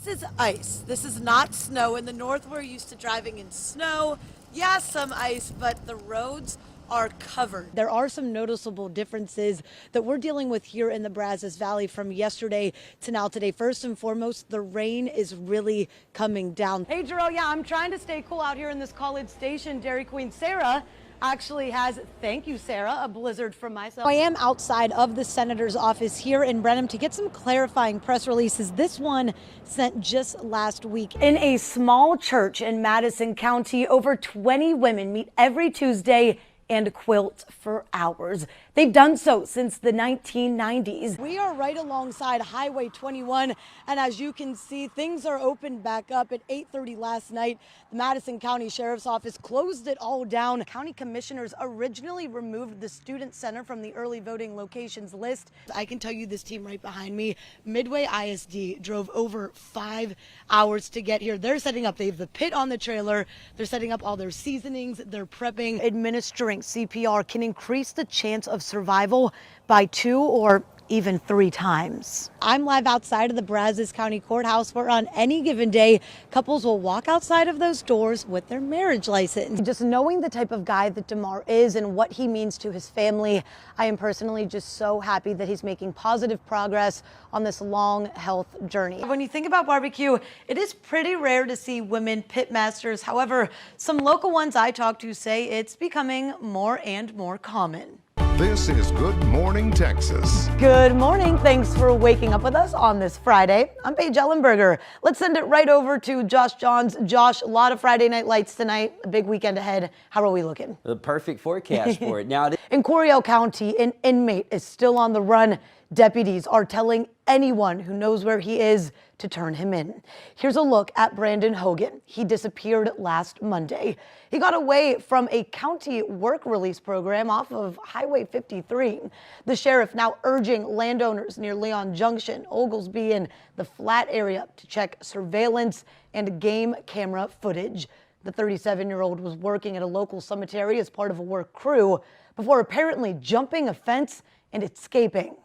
This is ice. This is not snow. In the north, we're used to driving in snow. Yeah, some ice, but the roads are covered. There are some noticeable differences that we're dealing with here in the Brazos Valley from yesterday to now today. First and foremost, the rain is really coming down. Hey, Jerome, yeah, I'm trying to stay cool out here in this College Station. Dairy Queen Sarah actually has, thank you, Sarah, a blizzard from myself. I am outside of the senator's office here in Brenham to get some clarifying press releases. This one sent just last week. In a small church in Madison County, over 20 women meet every Tuesday and quilt for hours. They've done so since the 1990s. We are right alongside Highway 21, and as you can see, things are opened back up at 8:30 last night. The Madison County Sheriff's Office closed it all down. County commissioners originally removed the Student Center from the early voting locations list. I can tell you this team right behind me, Midway ISD, drove over 5 hours to get here. They're setting up, they have the pit on the trailer, they're setting up all their seasonings, they're prepping. Administering CPR can increase the chance of survival by 2 or even 3 times. I'm live outside of the Brazos County Courthouse where on any given day, couples will walk outside of those doors with their marriage license. Just knowing the type of guy that DeMar is and what he means to his family, I am personally just so happy that he's making positive progress on this long health journey. When you think about barbecue, it is pretty rare to see women pit masters. However, some local ones I talk to say it's becoming more and more common. This is Good Morning Texas. Good morning. Thanks for waking up with us on this Friday. I'm Paige Ellenberger. Let's send it right over to Josh Johns. Josh, a lot of Friday night lights tonight, a big weekend ahead. How are we looking? The perfect forecast for it. Now, in Coryell County, an inmate is still on the run. Deputies are telling anyone who knows where he is to turn him in. Here's a look at Brandon Hogan. He disappeared last Monday. He got away from a county work release program off of Highway 53. The sheriff now urging landowners near Leon Junction, Oglesby, and the Flat area to check surveillance and game camera footage. The 37-year-old was working at a local cemetery as part of a work crew before apparently jumping a fence and escaping.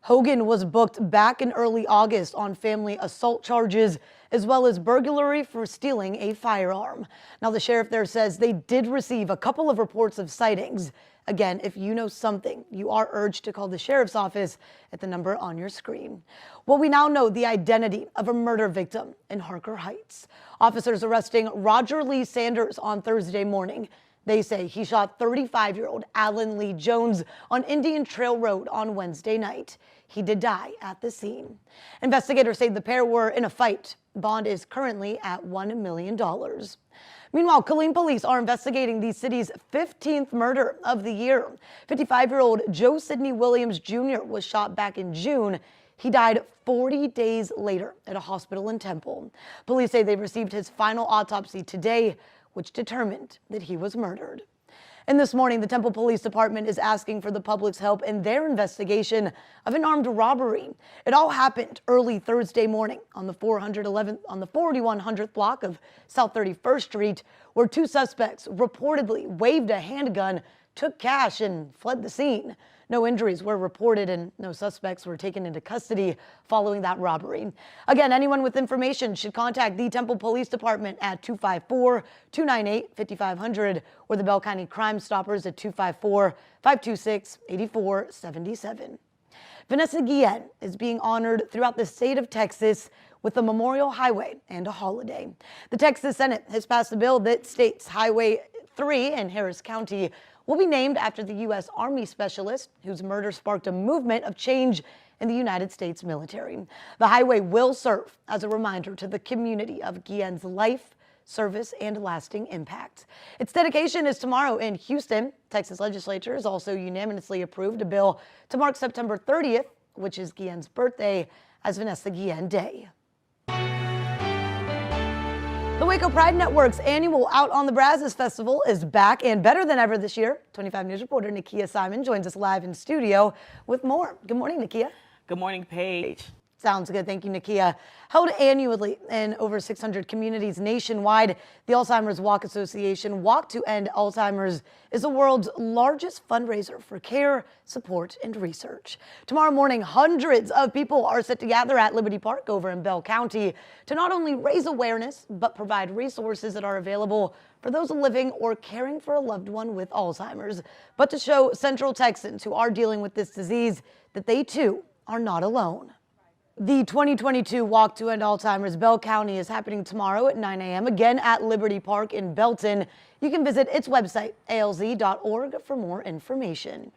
Hogan was booked back in early August on family assault charges, as well as burglary for stealing a firearm. Now, the sheriff there says they did receive a couple of reports of sightings. Again, if you know something, you are urged to call the sheriff's office at the number on your screen. Well, we now know the identity of a murder victim in Harker Heights. Officers arresting Roger Lee Sanders on Thursday morning. They say he shot 35-year-old Alan Lee Jones on Indian Trail Road on Wednesday night. He did die at the scene. Investigators say the pair were in a fight. Bond is currently at $1 million. Meanwhile, Killeen police are investigating the city's 15th murder of the year. 55-year-old Joe Sidney Williams Jr. was shot back in June. He died 40 days later at a hospital in Temple. Police say they received his final autopsy today, which determined that he was murdered. And this morning, the Temple Police Department is asking for the public's help in their investigation of an armed robbery. It all happened early Thursday morning on the 4100th block of South 31st Street, where 2 suspects reportedly waved a handgun, took cash, and fled the scene. No injuries were reported and no suspects were taken into custody following that robbery. Again, anyone with information should contact the Temple Police Department at 254-298-5500 or the Bell County Crime Stoppers at 254-526-8477. Vanessa Guillen is being honored throughout the state of Texas with a memorial highway and a holiday. The Texas Senate has passed a bill that states Highway 3 in Harris County will be named after the U.S. Army specialist whose murder sparked a movement of change in the United States military. The highway will serve as a reminder to the community of Guillen's life, service, and lasting impact. Its dedication is tomorrow in Houston. Texas legislature has also unanimously approved a bill to mark September 30th, which is Guillen's birthday, as Vanessa Guillen Day. The Waco Pride Network's annual Out on the Brazos Festival is back and better than ever this year. 25 News reporter Nakia Simon joins us live in studio with more. Good morning, Nakia. Good morning, Paige. Sounds good. Thank you, Nakia. Held annually in over 600 communities nationwide, the Alzheimer's Walk Association Walk to End Alzheimer's is the world's largest fundraiser for care, support, and research. Tomorrow morning, hundreds of people are set to gather at Liberty Park over in Bell County to not only raise awareness, but provide resources that are available for those living or caring for a loved one with Alzheimer's, but to show Central Texans who are dealing with this disease that they too are not alone. The 2022 Walk to End Alzheimer's Bell County is happening tomorrow at 9 a.m. again at Liberty Park in Belton. You can visit its website, alz.org, for more information.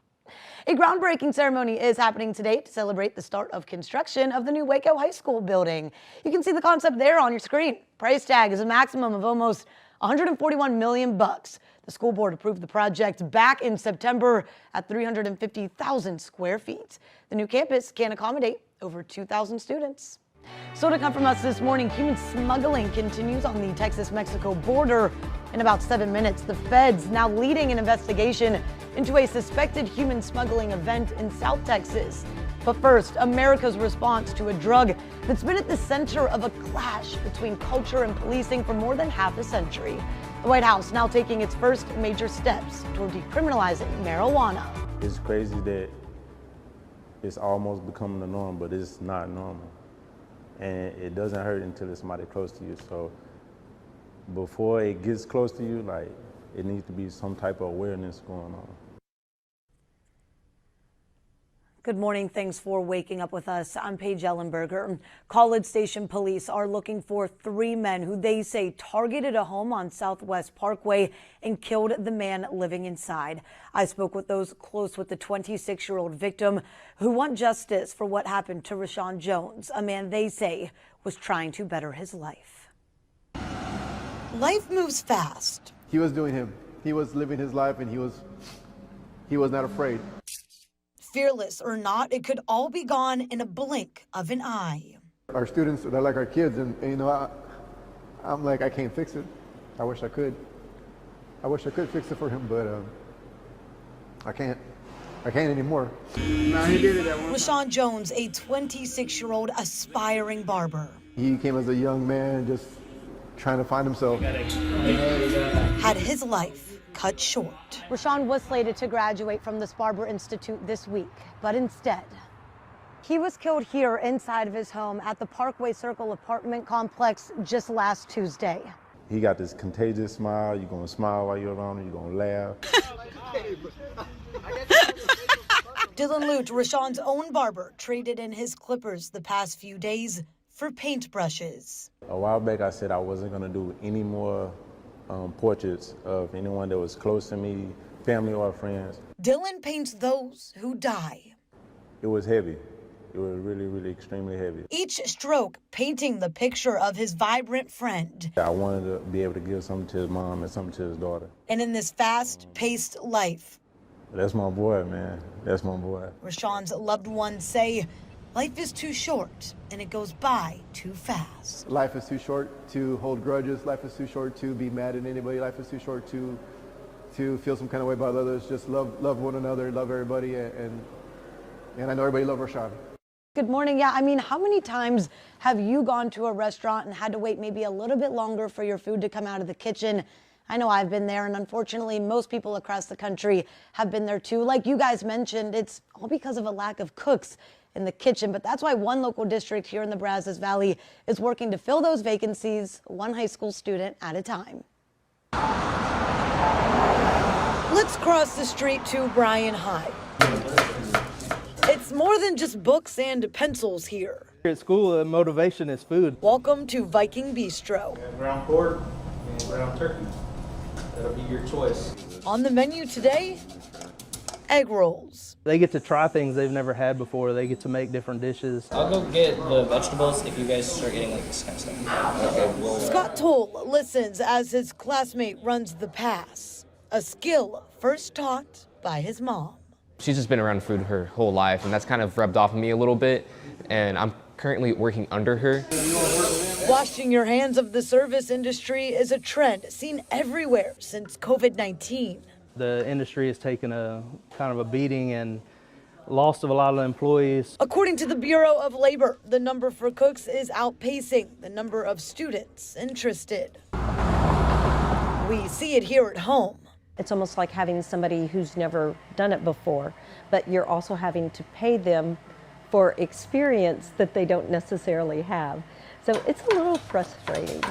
A groundbreaking ceremony is happening today to celebrate the start of construction of the new Waco High School building. You can see the concept there on your screen. Price tag is a maximum of almost $141 million. The school board approved the project back in September at 350,000 square feet. The new campus can accommodate over 2,000 students. So to come from us this morning, human smuggling continues on the Texas-Mexico border. In about 7 minutes, the feds now leading an investigation into a suspected human smuggling event in South Texas. But first, America's response to a drug that's been at the center of a clash between culture and policing for more than half a century. The White House now taking its first major steps toward decriminalizing marijuana. It's crazy that it's almost becoming the norm, but it's not normal. And it doesn't hurt until it's somebody close to you. So before it gets close to you, like, it needs to be some type of awareness going on. Good morning. Thanks for waking up with us. I'm Paige Ellenberger. College Station police are looking for 3 men who they say targeted a home on Southwest Parkway and killed the man living inside. I spoke with those close with the 26-year-old victim who want justice for what happened to Rashawn Jones, a man they say was trying to better his life. Life moves fast. He was doing him. He was living his life, and he was not afraid. Fearless or not, it could all be gone in a blink of an eye. Our students, they're like our kids, and you know, I'm like, I can't fix it. I wish I could. I wish I could fix it for him, but I can't. I can't anymore. Rashawn Jones, a 26-year-old aspiring barber. He came as a young man, just trying to find himself. Had his life cut short. Rashawn was slated to graduate from this Barber Institute this week, but instead, he was killed here inside of his home at the Parkway Circle apartment complex just last Tuesday. He got this contagious smile. You're gonna smile while you're around him. You're gonna laugh. Dylan Lute, Rashawn's own barber, traded in his clippers the past few days for paintbrushes. A while back, I said I wasn't gonna do any more portraits of anyone that was close to me, family or friends. Dylan paints those who die. It was heavy. It was really, really extremely heavy. Each stroke painting the picture of his vibrant friend. I wanted to be able to give something to his mom and something to his daughter. And in this fast-paced life, That's my boy, man. That's my boy. Rashawn's loved ones say life is too short and it goes by too fast. Life is too short to hold grudges. Life is too short to be mad at anybody. Life is too short to feel some kind of way about others. Just love one another, love everybody, and I know everybody loves Rashawn. Good morning. Yeah, I mean, how many times have you gone to a restaurant and had to wait maybe a little bit longer for your food to come out of the kitchen? I know I've been there, and unfortunately, most people across the country have been there too. Like you guys mentioned, it's all because of a lack of cooks in the kitchen, but that's why one local district here in the Brazos Valley is working to fill those vacancies, one high school student at a time. Let's cross the street to Bryan High. It's more than just books and pencils here. At school, motivation is food. Welcome to Viking Bistro. Ground pork and ground turkey. That'll be your choice. On the menu today, egg rolls. They get to try things they've never had before. They get to make different dishes. I'll go get the vegetables if you guys start getting like this kind of stuff. Okay, well, Scott Toll listens as his classmate runs the pass, a skill first taught by his mom. She's just been around food her whole life, and that's kind of rubbed off on me a little bit, and I'm currently working under her. Washing your hands of the service industry is a trend seen everywhere since COVID-19. The industry has taken a kind of a beating, and loss of a lot of employees. According to the Bureau of Labor, the number for cooks is outpacing the number of students interested. We see it here at home. It's almost like having somebody who's never done it before, but you're also having to pay them for experience that they don't necessarily have. So it's a little frustrating.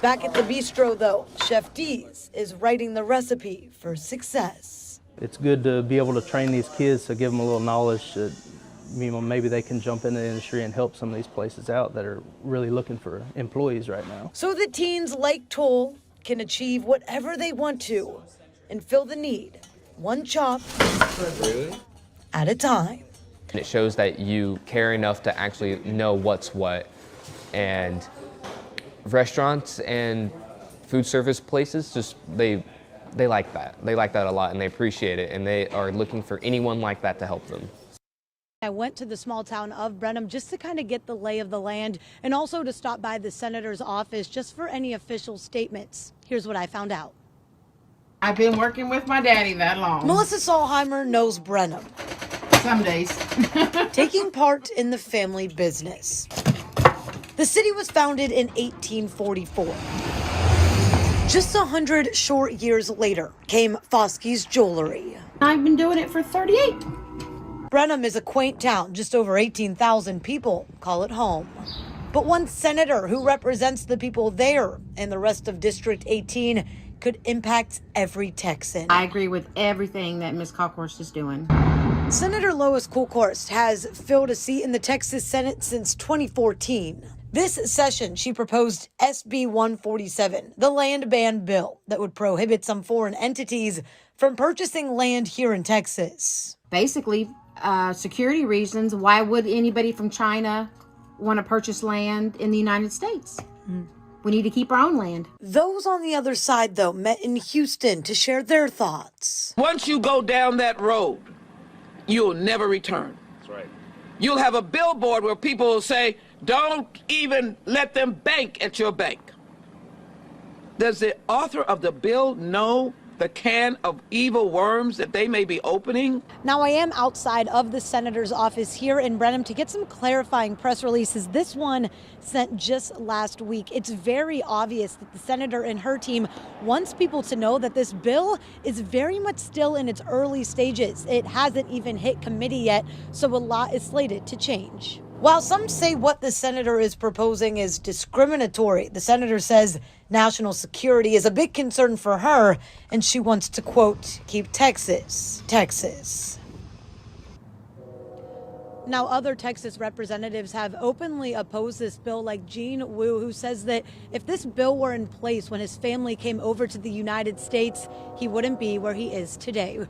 Back at the bistro, though, Chef Dees is writing the recipe for success. It's good to be able to train these kids to give them a little knowledge that, you know, maybe they can jump into the industry and help some of these places out that are really looking for employees right now. So that teens like Toll can achieve whatever they want to and fill the need, one chop at a time. And it shows that you care enough to actually know what's what. And restaurants and food service places, just they like that. They like that a lot and they appreciate it, and they are looking for anyone like that to help them. I went to the small town of Brenham just to kind of get the lay of the land and also to stop by the senator's office just for any official statements. Here's what I found out. I've been working with my daddy that long. Melissa Solheimer knows Brenham. Some days. Taking part in the family business. The city was founded in 1844. Just 100 short years later came Foskey's Jewelry. I've been doing it for 38. Brenham is a quaint town, just over 18,000 people call it home. But one senator who represents the people there and the rest of District 18 could impact every Texan. I agree with everything that Ms. Colkhorst is doing. Senator Lois Colkhorst has filled a seat in the Texas Senate since 2014. This session, she proposed SB 147, the land ban bill that would prohibit some foreign entities from purchasing land here in Texas. Basically, security reasons. Why would anybody from China want to purchase land in the United States? We need to keep our own land. Those on the other side, though, met in Houston to share their thoughts. Once you go down that road, you'll never return. That's right. You'll have a billboard where people will say, don't even let them bank at your bank. Does the author of the bill know the can of evil worms that they may be opening? Now, I am outside of the senator's office here in Brenham to get some clarifying press releases. This one sent just last week. It's very obvious that the senator and her team wants people to know that this bill is very much still in its early stages. It hasn't even hit committee yet, so a lot is slated to change. While some say what the senator is proposing is discriminatory, the senator says national security is a big concern for her, and she wants to, quote, keep Texas, Texas. Now, other Texas representatives have openly opposed this bill, like Gene Wu, who says that if this bill were in place when his family came over to the United States, he wouldn't be where he is today.